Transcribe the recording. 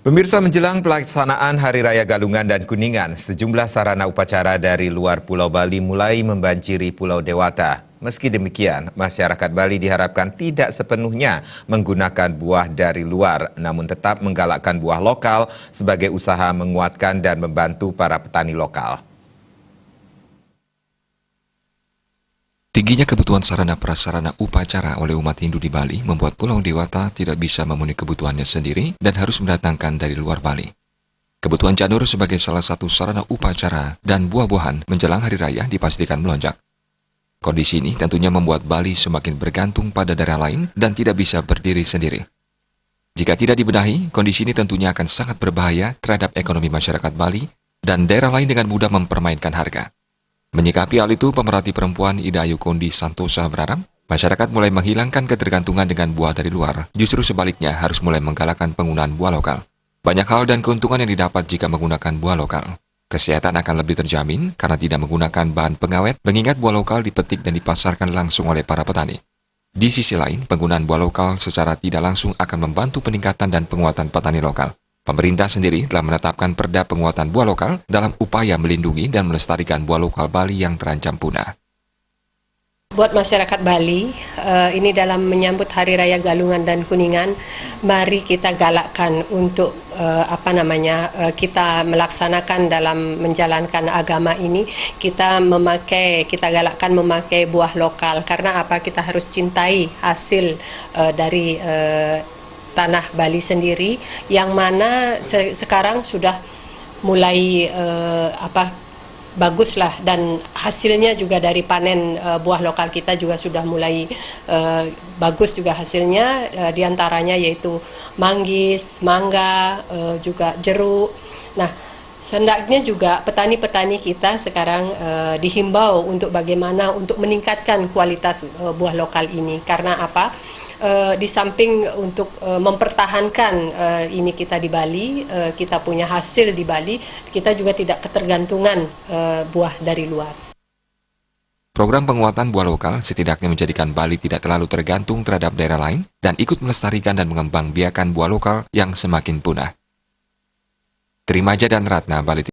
Pemirsa, menjelang pelaksanaan Hari Raya Galungan dan Kuningan, sejumlah sarana upacara dari luar Pulau Bali mulai membanjiri Pulau Dewata. Meski demikian, masyarakat Bali diharapkan tidak sepenuhnya menggunakan buah dari luar, namun tetap menggalakkan buah lokal sebagai usaha menguatkan dan membantu para petani lokal. Tingginya kebutuhan sarana prasarana upacara oleh umat Hindu di Bali membuat Pulau Dewata tidak bisa memenuhi kebutuhannya sendiri dan harus mendatangkan dari luar Bali. Kebutuhan janur sebagai salah satu sarana upacara dan buah-buahan menjelang hari raya dipastikan melonjak. Kondisi ini tentunya membuat Bali semakin bergantung pada daerah lain dan tidak bisa berdiri sendiri. Jika tidak dibenahi, kondisi ini tentunya akan sangat berbahaya terhadap ekonomi masyarakat Bali dan daerah lain dengan mudah mempermainkan harga. Menyikapi hal itu, pemerhati perempuan Ida Ayu Kondi Santosa berharap masyarakat mulai menghilangkan ketergantungan dengan buah dari luar, justru sebaliknya harus mulai menggalakkan penggunaan buah lokal. Banyak hal dan keuntungan yang didapat jika menggunakan buah lokal. Kesehatan akan lebih terjamin karena tidak menggunakan bahan pengawet, mengingat buah lokal dipetik dan dipasarkan langsung oleh para petani. Di sisi lain, penggunaan buah lokal secara tidak langsung akan membantu peningkatan dan penguatan petani lokal. Pemerintah sendiri telah menetapkan perda penguatan buah lokal dalam upaya melindungi dan melestarikan buah lokal Bali yang terancam punah. Buat masyarakat Bali, ini dalam menyambut Hari Raya Galungan dan Kuningan, mari kita galakkan untuk kita melaksanakan dalam menjalankan agama ini, kita galakkan memakai buah lokal. Karena apa? Kita harus cintai hasil dari tanah Bali sendiri, yang mana sekarang sudah mulai baguslah, dan hasilnya juga dari panen buah lokal kita juga sudah mulai bagus juga hasilnya, diantaranya yaitu manggis, mangga, juga jeruk. Nah, hendaknya juga petani-petani kita sekarang dihimbau untuk bagaimana untuk meningkatkan kualitas buah lokal ini. Karena apa? Di samping untuk mempertahankan ini kita di Bali, kita punya hasil di Bali, kita juga tidak ketergantungan buah dari luar. Program penguatan buah lokal setidaknya menjadikan Bali tidak terlalu tergantung terhadap daerah lain dan ikut melestarikan dan mengembangbiakan buah lokal yang semakin punah. Trimaja dan Ratna, Bali.